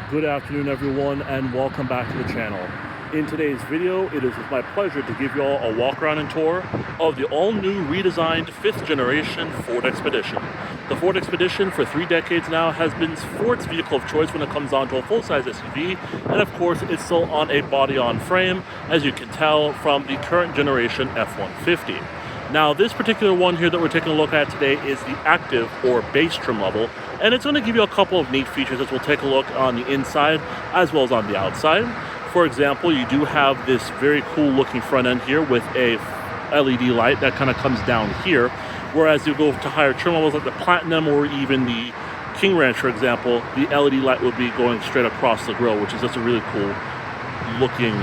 Good afternoon everyone, and welcome back to the channel. In today's video, it is with my pleasure to give you all a walk around and tour of the all-new redesigned 5th generation Ford Expedition. The Ford Expedition for 3 decades now has been Ford's vehicle of choice when it comes on to a full-size SUV, and of course it's still on a body-on frame, as you can tell from the current generation F-150. Now, this particular one here that we're taking a look at today is the active or base trim level, and it's going to give you a couple of neat features as we'll take a look on the inside as well as on the outside. For example, you do have this very cool looking front end here with a LED light that kind of comes down here, whereas you go to higher trim levels like the Platinum or even the King Ranch, for example, the LED light will be going straight across the grille, which is just a really cool looking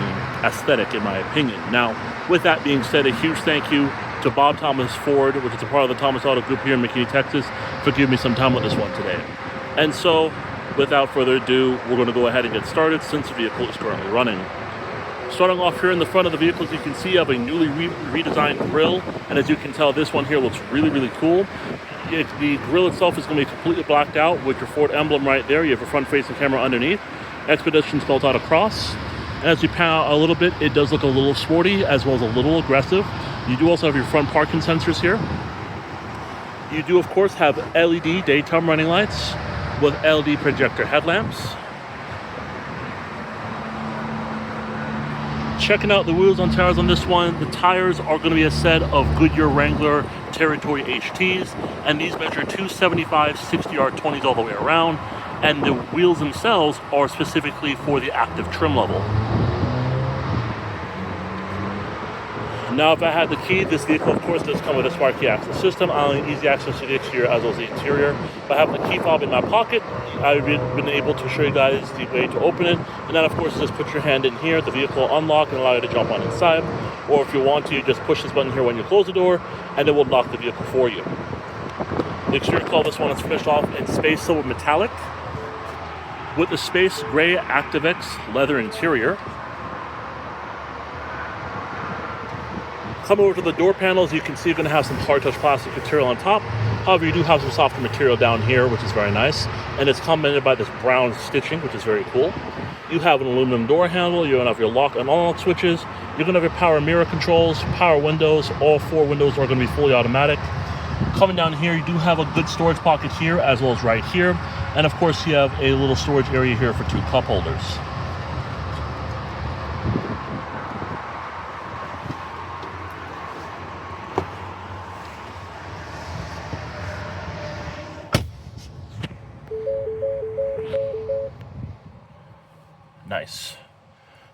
aesthetic in my opinion. Now, with that being said, a huge thank you to Bob Thomas Ford, which is a part of the Thomas Auto Group here in McKinney, Texas, for giving me some time with this one today. And so, without further ado, we're going to go ahead and get started since the vehicle is currently running. Starting off here in the front of the vehicle, as you can see, you have a newly redesigned grille, and as you can tell, this one here looks really cool. The grille itself is going to be completely blacked out with your Ford emblem right there. You have a front-facing camera underneath. Expedition spelled out across. And as you pan out a little bit, it does look a little sporty as well as a little aggressive. You do also have your front parking sensors here. You do, of course, have LED daytime running lights with LED projector headlamps. Checking out the wheels and tires on this one, the tires are going to be a set of Goodyear Wrangler Territory HTs, and these measure 275 60R20s all the way around, and the wheels themselves are specifically for the active trim level. Now, if I had the key, this vehicle, of course, does come with a smart key access system, allowing easy access to the exterior as well as the interior. By having the key fob in my pocket, I've been able to show you guys the way to open it. And then, of course, just put your hand in here, the vehicle will unlock and allow you to jump on inside. Or if you want to, you just push this button here when you close the door, and it will lock the vehicle for you. The exterior color of this one is finished off in Space Silver Metallic with the Space Gray Activex leather interior. Coming over to the door panels, you can see you're going to have some hard touch plastic material on top. However, you do have some softer material down here, which is very nice. And it's complemented by this brown stitching, which is very cool. You have an aluminum door handle. You're going to have your lock and unlock switches. You're going to have your power mirror controls, power windows. All 4 windows are going to be fully automatic. Coming down here, you do have a good storage pocket here as well as right here. And of course, you have a little storage area here for 2 cup holders. Nice.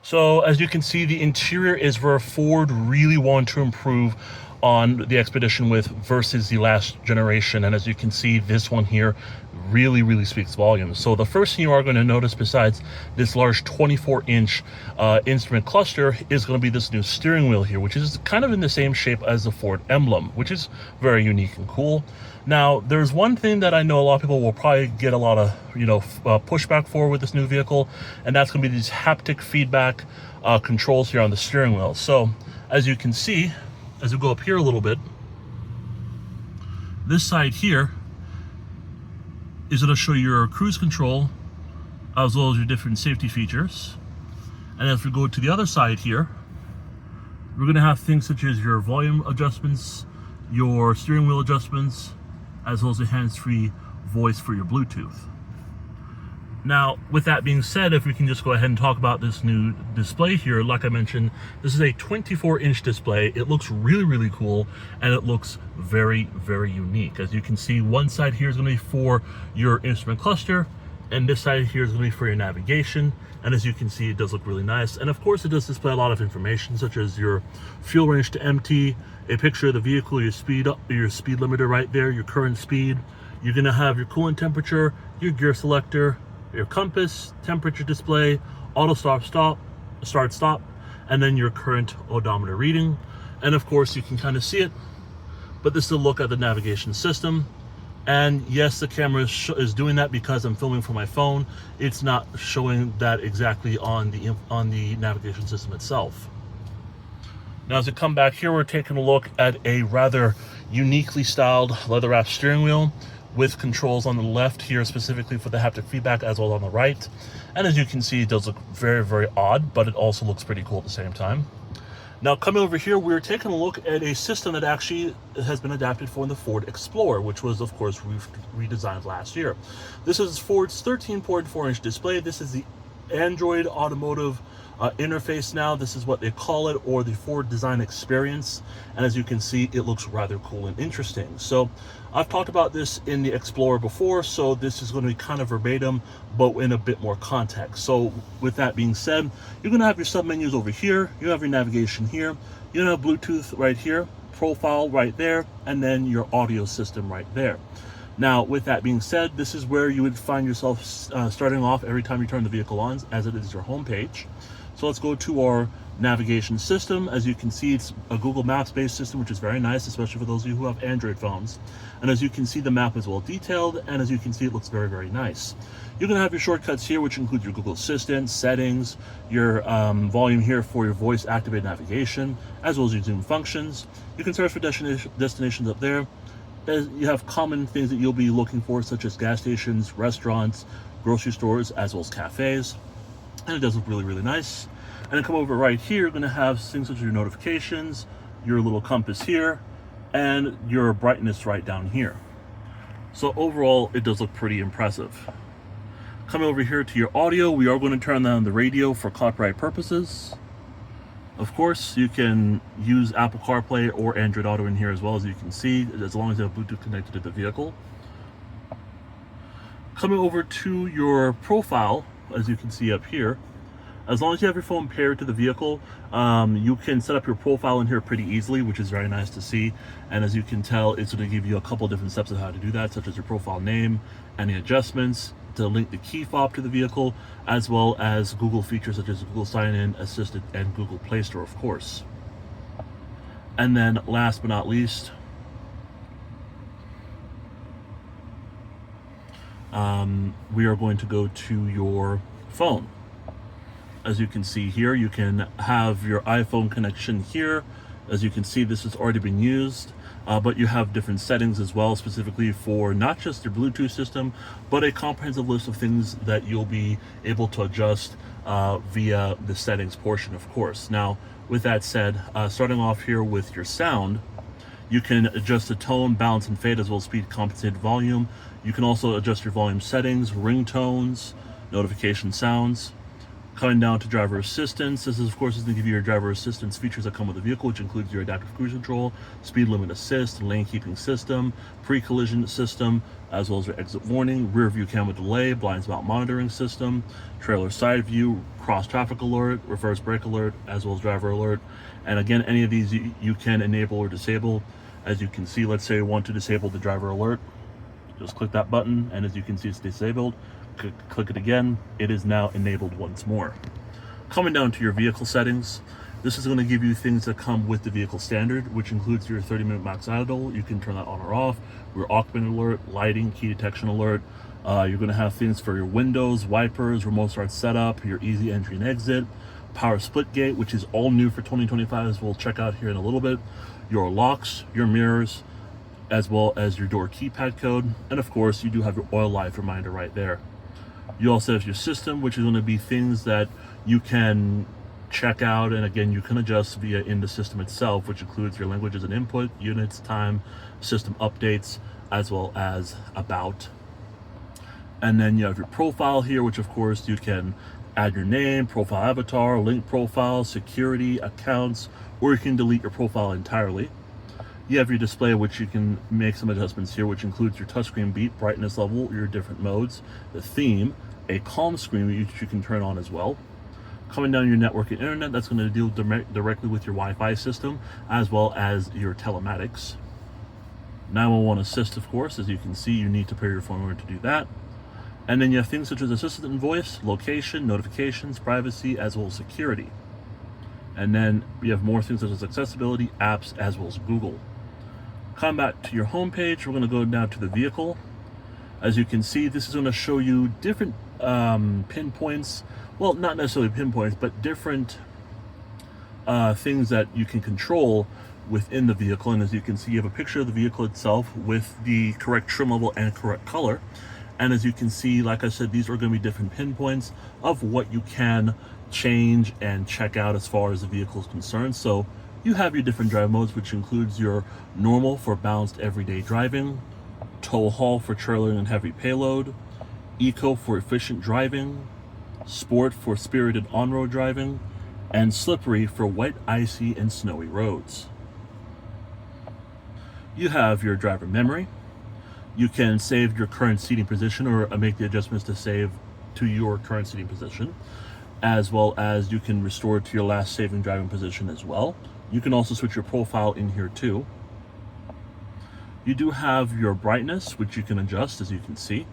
So as you can see, the interior is where Ford really wanted to improve on the Expedition with versus the last generation. And as you can see, this one here really speaks volumes. So the first thing you are going to notice, besides this large 24-inch instrument cluster, is going to be this new steering wheel here, which is kind of in the same shape as the Ford emblem, which is very unique and cool. Now, there's one thing that I know a lot of people will probably get a lot of, pushback for with this new vehicle, and that's going to be these haptic feedback controls here on the steering wheel. So, as you can see, as we go up here a little bit, this side here is going to show your cruise control as well as your different safety features. And as we go to the other side here, we're going to have things such as your volume adjustments, your steering wheel adjustments, as well as a hands-free voice for your Bluetooth. Now, with that being said, if we can just go ahead and talk about this new display here, like I mentioned, this is a 24-inch display. It looks really cool, and it looks very unique. As you can see, one side here is going to be for your instrument cluster, and this side here is going to be for your navigation. And as you can see, it does look really nice. And of course, it does display a lot of information, such as your fuel range to empty, a picture of the vehicle, your speed limiter right there, your current speed. You're going to have your coolant temperature, your gear selector, your compass, temperature display, auto start stop, and then your current odometer reading. And of course, you can kind of see it, but this is a look at the navigation system. And yes, the camera is doing that because I'm filming from my phone. It's not showing that exactly on the navigation system itself. Now, as we come back here, we're taking a look at a rather uniquely styled leather-wrapped steering wheel with controls on the left here specifically for the haptic feedback, as well as on the right. And as you can see, it does look very, very odd, but it also looks pretty cool at the same time. Now, coming over here, we're taking a look at a system that actually has been adapted for the Ford Explorer, which was, of course, redesigned last year. This is Ford's 13.4-inch display. This is the Android Automotive interface now. This is what they call it, or the Ford Design Experience. And as you can see, it looks rather cool and interesting. So I've talked about this in the Explorer before, so this is going to be kind of verbatim, but in a bit more context. So with that being said, you're going to have your submenus over here. You have your navigation here. You have Bluetooth right here, profile right there, and then your audio system right there. Now, with that being said, this is where you would find yourself starting off every time you turn the vehicle on, as it is your home page. So let's go to our navigation system. As you can see, it's a Google Maps based system, which is very nice, especially for those of you who have Android phones. And as you can see, the map is well detailed, and as you can see, it looks very, very nice. You're going to have your shortcuts here, which include your Google Assistant, settings, your volume here for your voice activated navigation, as well as your zoom functions. You can search for destinations up there. You have common things that you'll be looking for, such as gas stations, restaurants, grocery stores, as well as cafes. And it does look really, really nice. And then come over right here, you're going to have things such as your notifications, your little compass here, and your brightness right down here. So overall, it does look pretty impressive. Coming over here to your audio, we are going to turn on the radio for copyright purposes. Of course, you can use Apple CarPlay or Android Auto in here as well, as you can see, as long as you have Bluetooth connected to the vehicle. Coming over to your profile, as you can see up here, as long as you have your phone paired to the vehicle, you can set up your profile in here pretty easily, which is very nice to see. And as you can tell, it's going to give you a couple different steps of how to do that, such as your profile name, any adjustments, to link the key fob to the vehicle, as well as Google features such as Google Sign-In, Assistant, and Google Play Store, of course. And then last but not least, we are going to go to your phone. As you can see here, you can have your iPhone connection here. As you can see, this has already been used, but you have different settings as well, specifically for not just your Bluetooth system, but a comprehensive list of things that you'll be able to adjust via the settings portion, of course. Now, with that said, starting off here with your sound, you can adjust the tone, balance, and fade, as well as speed, compensated volume. You can also adjust your volume settings, ringtones, notification sounds. Coming down to driver assistance, this is, of course, is going to give you your driver assistance features that come with the vehicle, which includes your adaptive cruise control, speed limit assist, lane keeping system, pre-collision system, as well as your exit warning, rear view camera delay, blind spot monitoring system, trailer side view, cross traffic alert, reverse brake alert, as well as driver alert. And again, any of these you can enable or disable. As you can see, let's say you want to disable the driver alert, just click that button, and as you can see, it's disabled. Click it again, it is now enabled once more. Coming down to your vehicle settings, this is going to give you things that come with the vehicle standard, which includes your 30-minute max idle. You can turn that on or off, your occupant alert, lighting, key detection alert. You're going to have things for your windows, wipers, remote start setup, your easy entry and exit, power split gate, which is all new for 2025, as we'll check out here in a little bit, your locks, your mirrors, as well as your door keypad code, and of course you do have your oil life reminder right there. You also have your system, which is going to be things that you can check out, and again, you can adjust via in the system itself, which includes your languages and input, units, time, system updates, as well as about. And then you have your profile here, which of course you can add your name, profile avatar, link profile, security, accounts, or you can delete your profile entirely. You have your display, which you can make some adjustments here, which includes your touchscreen beat, brightness level, your different modes, the theme, a calm screen which you can turn on as well. Coming down your network and internet, that's going to deal directly with your Wi-Fi system, as well as your telematics. 911 assist, of course, as you can see, you need to pair your phone in order to do that. And then you have things such as assistant and voice, location, notifications, privacy, as well as security. And then you have more things such as accessibility, apps, as well as Google. Come back to your home page. We're going to go down to the vehicle. As you can see, this is going to show you different pinpoints. Well, not necessarily pinpoints, but different things that you can control within the vehicle. And as you can see, you have a picture of the vehicle itself with the correct trim level and correct color. And as you can see, like I said, these are going to be different pinpoints of what you can change and check out as far as the vehicle is concerned. So you have your different drive modes, which includes your normal for balanced everyday driving, tow haul for trailer and heavy payload, eco for efficient driving, sport for spirited on-road driving, and slippery for wet, icy, and snowy roads. You have your driver memory. You can save your current seating position or make the adjustments to save to your current seating position, as well as you can restore it to your last saving driving position as well. You can also switch your profile in here too. You do have your brightness, which you can adjust, as you can see.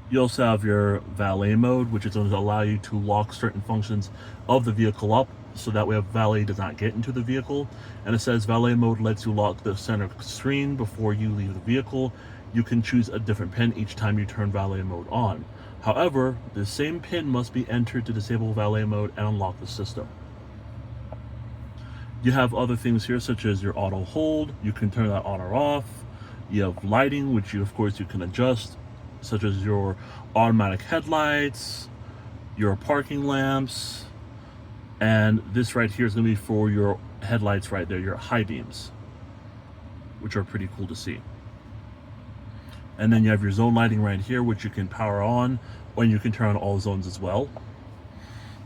You also have your valet mode, which is going to allow you to lock certain functions of the vehicle up, so that way a valet does not get into the vehicle. And it says valet mode lets you lock the center screen before you leave the vehicle. You can choose a different pin each time you turn valet mode on. However, the same pin must be entered to disable valet mode and unlock the system. You have other things here, such as your auto hold. You can turn that on or off. You have lighting, which you, of course, you can adjust, such as your automatic headlights, your parking lamps, and this right here is going to be for your headlights right there, your high beams, which are pretty cool to see. And then you have your zone lighting right here, which you can power on, or you can turn on all zones as well.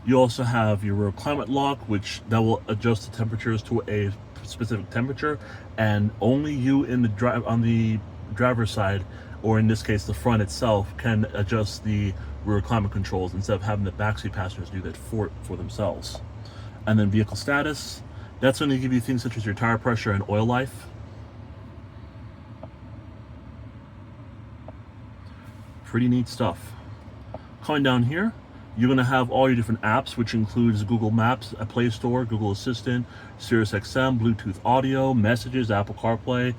You also have your rear climate lock, which that will adjust the temperatures to a specific temperature, and only you in the on the driver's side, or in this case the front itself, can adjust the rear climate controls instead of having the backseat passengers do that for themselves. And then vehicle status, that's going to give you things such as your tire pressure and oil life. Pretty neat stuff. Coming down here, you're going to have all your different apps, which includes Google Maps, a Play Store, Google Assistant, SiriusXM, Bluetooth audio, messages, Apple CarPlay.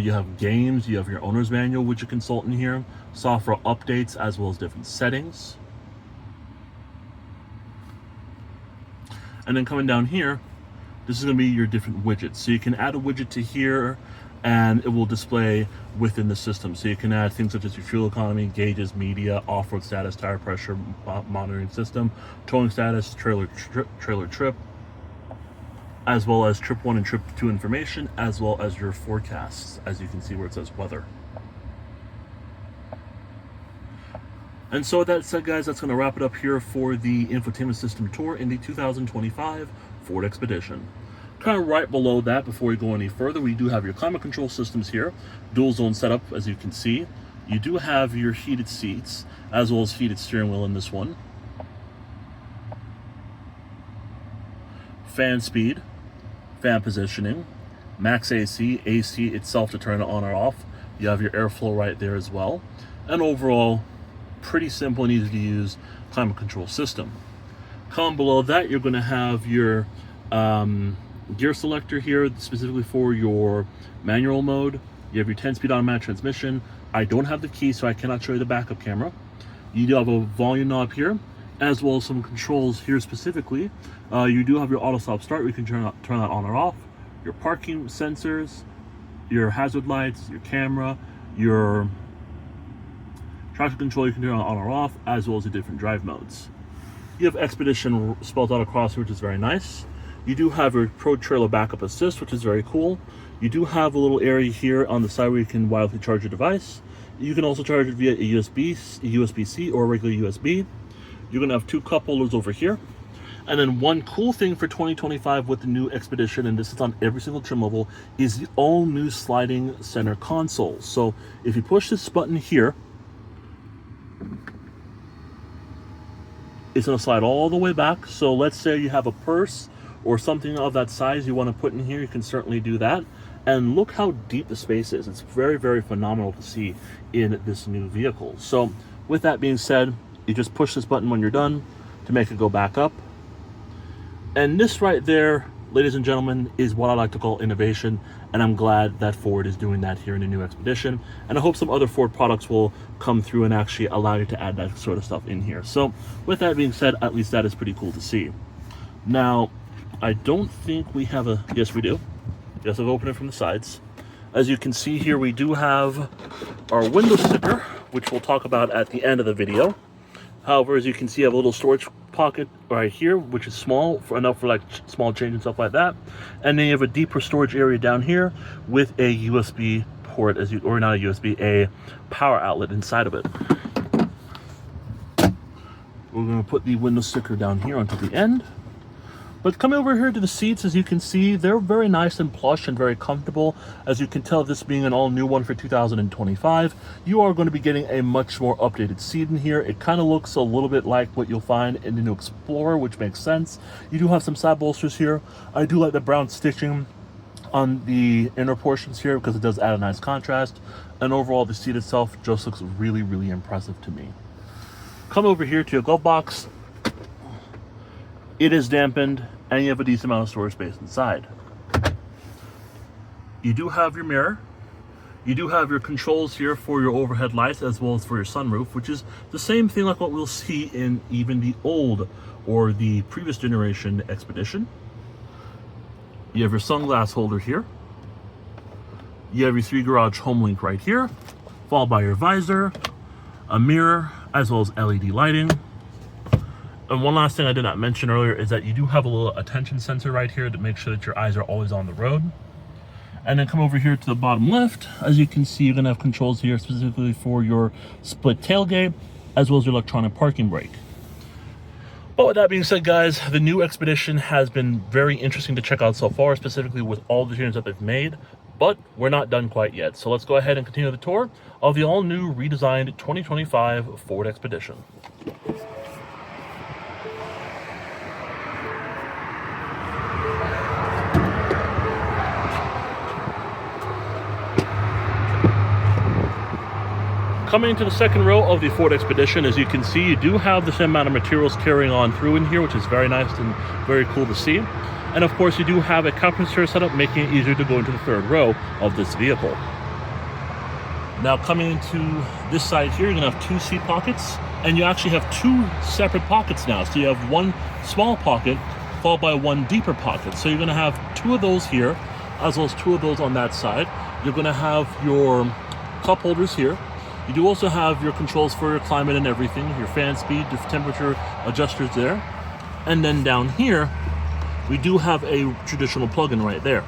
You have games, you have your owner's manual, which you consult in here, software updates, as well as different settings. And then coming down here, this is going to be your different widgets. So you can add a widget to here, and it will display within the system. So you can add things such as your fuel economy, gauges, media, off-road status, tire pressure monitoring system, towing status, trailer trip, as well as trip 1 and trip 2 information, as well as your forecasts, as you can see where it says weather. And so with that said, guys, that's going to wrap it up here for the infotainment system tour in the 2025 Ford Expedition. Kind of right below that, before we go any further, we do have your climate control systems here, dual zone setup, as you can see. You do have your heated seats, as well as heated steering wheel in this one. Fan speed, fan positioning, max AC itself to turn it on or off. You have your airflow right there as well. And overall, pretty simple and easy to use climate control system. Come below that, you're going to have your gear selector here, specifically for your manual mode. You have your 10-speed automatic transmission. I don't have the key, so I cannot show you the backup camera. You do have a volume knob here, as well as some controls here specifically. You do have your auto stop start, where you can turn that on or off. Your parking sensors, your hazard lights, your camera, your traction control you can turn on or off, as well as the different drive modes. You have Expedition spelled out across here, which is very nice. You do have your Pro Trailer Backup Assist, which is very cool. You do have a little area here on the side where you can wirelessly charge your device. You can also charge it via a USB-C or a regular USB. You're going to have 2 cup holders over here. And then one cool thing for 2025 with the new Expedition, and this is on every single trim level, is the all new sliding center console. So if you push this button here, it's going to slide all the way back. So let's say you have a purse or something of that size you want to put in here, you can certainly do that. And look how deep the space is. It's very, very phenomenal to see in this new vehicle. So with that being said, you just push this button when you're done to make it go back up. And this right there, ladies and gentlemen, is what I like to call innovation. And I'm glad that Ford is doing that here in the new Expedition. And I hope some other Ford products will come through and actually allow you to add that sort of stuff in here. So with that being said, at least that is pretty cool to see. Now, I don't think we have a, yes we do. Yes, I've opened it from the sides. As you can see here, we do have our window sticker, which we'll talk about at the end of the video. However, as you can see, I have a little storage pocket right here, which is small, for enough for like small change and stuff like that. And then you have a deeper storage area down here with a USB port, or not a USB, a power outlet inside of it. We're going to put the window sticker down here onto the end. But coming over here to the seats, as you can see, they're very nice and plush and very comfortable. As you can tell, this being an all-new one for 2025, you are going to be getting a much more updated seat in here. It kind of looks a little bit like what you'll find in the new Explorer, which makes sense. You do have some side bolsters here. I do like the brown stitching on the inner portions here because it does add a nice contrast. And overall, the seat itself just looks really, really impressive to me. Come over here to your glove box. It is dampened, and you have a decent amount of storage space inside. You do have your mirror. You do have your controls here for your overhead lights as well as for your sunroof, which is the same thing like what we'll see in even the old or the previous generation Expedition. You have your sunglass holder here. You have your 3 garage home link right here, followed by your visor, a mirror, as well as LED lighting. And one last thing I did not mention earlier is that you do have a little attention sensor right here to make sure that your eyes are always on the road. And then come over here to the bottom left. As you can see, you're going to have controls here specifically for your split tailgate, as well as your electronic parking brake. But with that being said, guys, the new Expedition has been very interesting to check out so far, specifically with all the changes that they've made. But we're not done quite yet. So let's go ahead and continue the tour of the all-new redesigned 2025 Ford Expedition. Coming into the second row of the Ford Expedition, as you can see, you do have the same amount of materials carrying on through in here, which is very nice and very cool to see. And of course, you do have a captain chair setup, making it easier to go into the third row of this vehicle. Now coming into this side here, you're gonna have 2 seat pockets, and you actually have 2 separate pockets now. So you have one small pocket followed by one deeper pocket. So you're gonna have 2 of those here, as well as 2 of those on that side. You're gonna have your cup holders here. You do also have your controls for your climate and everything, your fan speed, the temperature adjusters there. And then down here, we do have a traditional plug-in right there.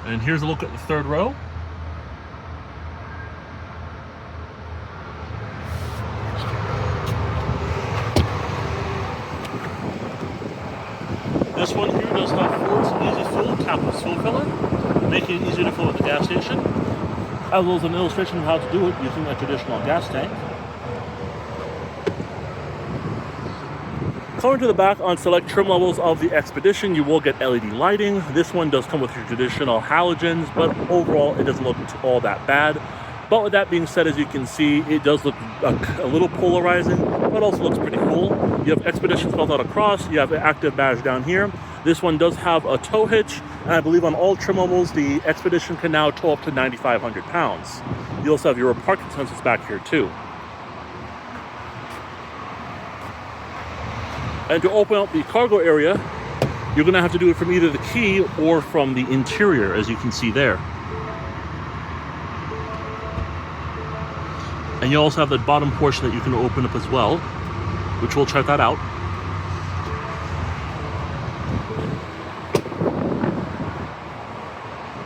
And here's a look at the third row. This one here does have Ford's Easy Fuel capless fuel filler, making it easier to fill at the gas station, as well as an illustration of how to do it using a traditional gas tank. Coming to the back on select trim levels of the Expedition, you will get LED lighting. This one does come with your traditional halogens, but overall it doesn't look all that bad. But with that being said, as you can see, it does look a little polarizing, but also looks pretty cool. You have Expedition spelled out across, you have an active badge down here. This one does have a tow hitch, and I believe on all trim levels, the Expedition can now tow up to 9,500 pounds. You also have your parking sensors back here too. And to open up the cargo area, you're gonna have to do it from either the key or from the interior, as you can see there. And you also have the bottom portion that you can open up as well, which we'll check that out.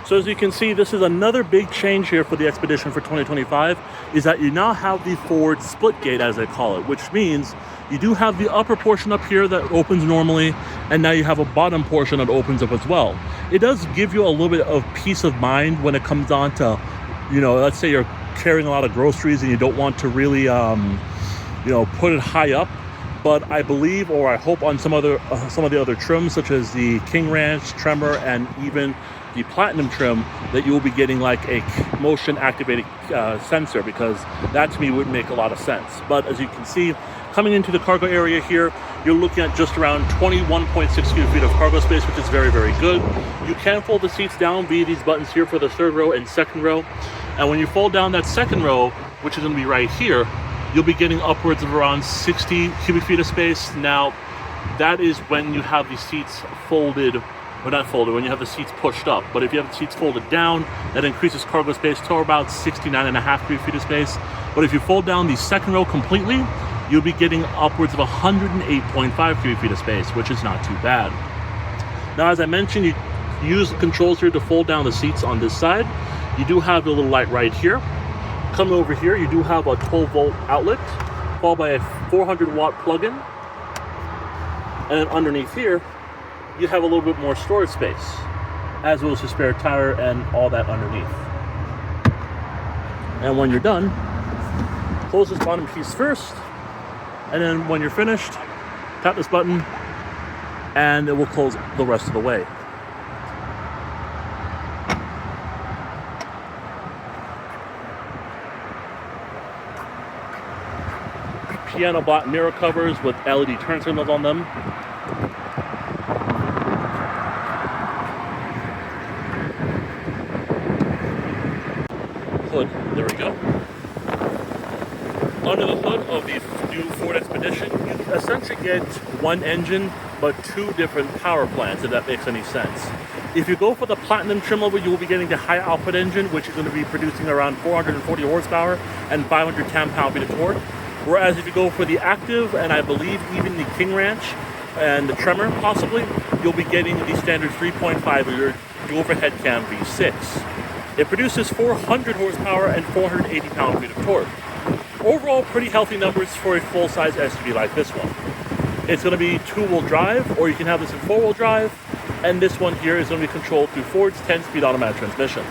So as you can see, this is another big change here for the Expedition for 2025, is that you now have the Ford split gate, as they call it, which means you do have the upper portion up here that opens normally, and now you have a bottom portion that opens up as well. It does give you a little bit of peace of mind when it comes on to, you know, let's say you're carrying a lot of groceries and you don't want to really, you know, put it high up. But I believe, or I hope, on some of the other trims, such as the King Ranch, Tremor, and even the Platinum trim, that you will be getting like a motion activated sensor, because that to me would make a lot of sense. But as you can see, coming into the cargo area here, you're looking at just around 21.6 cubic feet of cargo space, which is very, very good. You can fold the seats down via these buttons here for the third row and second row. And when you fold down that second row, which is going to be right here, you'll be getting upwards of around 60 cubic feet of space. Now, that is when you have the seats folded, or not folded, when you have the seats pushed up. But if you have the seats folded down, that increases cargo space to about 69.5 cubic feet of space. But if you fold down the second row completely, you'll be getting upwards of 108.5 cubic feet of space, which is not too bad. Now, as I mentioned, you use the controls here to fold down the seats on this side. You do have a little light right here. Coming over here, you do have a 12-volt outlet, followed by a 400-watt plug-in. And then underneath here, you have a little bit more storage space, as well as a spare tire and all that underneath. And when you're done, close this bottom piece first, and then when you're finished, tap this button, and it will close the rest of the way. Piano black mirror covers with LED turn signals on them. Hood, there we go. Under the hood of the new Ford Expedition, you essentially get one engine, but two different power plants, if that makes any sense. If you go for the Platinum trim level, you will be getting the high output engine, which is going to be producing around 440 horsepower and 510 pound-feet of torque. Whereas if you go for the Active, and I believe even the King Ranch and the Tremor possibly, you'll be getting the standard 3.5 liter dual overhead cam V6. It produces 400 horsepower and 480 pound-feet of torque. Overall, pretty healthy numbers for a full-size SUV like this one. It's going to be two-wheel drive, or you can have this in four-wheel drive, and this one here is going to be controlled through Ford's 10-speed automatic transmission.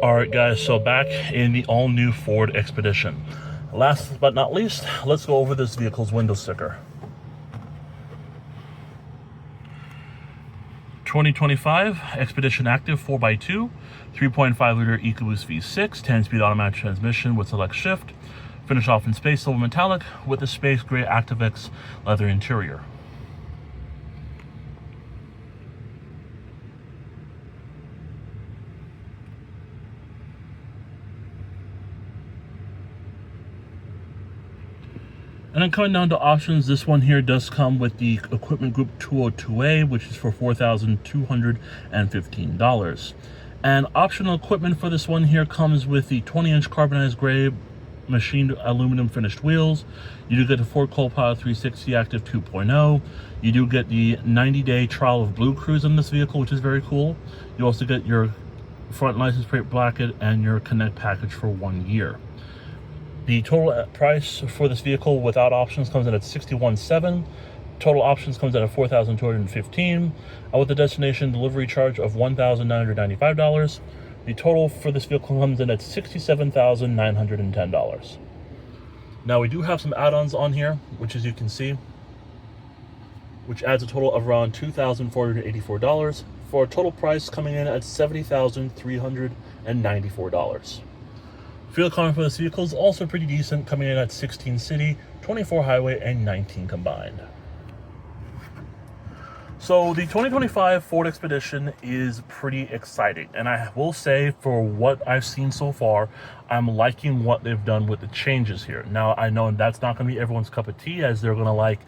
Alright guys, so back in the all-new Ford Expedition. Last but not least, let's go over this vehicle's window sticker. 2025 Expedition Active 4x2, 3.5 liter EcoBoost V6, 10-speed automatic transmission with select shift. Finish off in space silver metallic with the Space Gray Activex leather interior. And then coming down to options, this one here does come with the Equipment Group 202A, which is for $4,215. And optional equipment for this one here comes with the 20-inch carbonized gray machined aluminum finished wheels. You do get the Ford Copilot 360 Active 2.0. You do get the 90-day trial of Blue Cruise in this vehicle, which is very cool. You also get your front license plate bracket and your Connect package for 1 year. The total price for this vehicle without options comes in at $61,700. Total options comes in at $4,215, with the destination delivery charge of $1,995. The total for this vehicle comes in at $67,910. Now we do have some add-ons on here, which as you can see, which adds a total of around $2,484 for a total price coming in at $70,394. Fuel economy for this vehicle is also pretty decent, coming in at 16 city, 24 highway, and 19 combined. So the 2025 Ford Expedition is pretty exciting, and I will say for what I've seen so far, I'm liking what they've done with the changes here. Now, I know that's not going to be everyone's cup of tea, as they're going to like,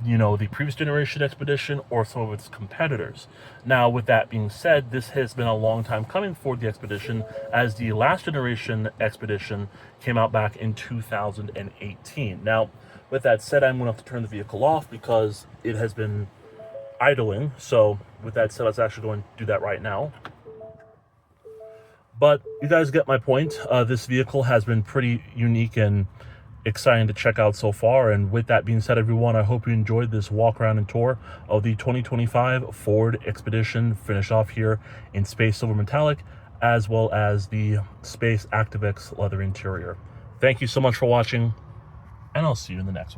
you know, the previous generation Expedition or some of its competitors. Now, with that being said, this has been a long time coming for the Expedition, as the last generation Expedition came out back in 2018. Now, with that said, I'm going to have to turn the vehicle off because it has been idling. So with that said, let's actually go and do that right now. But you guys get my point. This vehicle has been pretty unique and exciting to check out so far. And with that being said, everyone, I hope you enjoyed this walk around and tour of the 2025 Ford Expedition, finished off here in Space Silver Metallic, as well as the Space Activex leather interior. Thank you so much for watching, and I'll see you in the next one.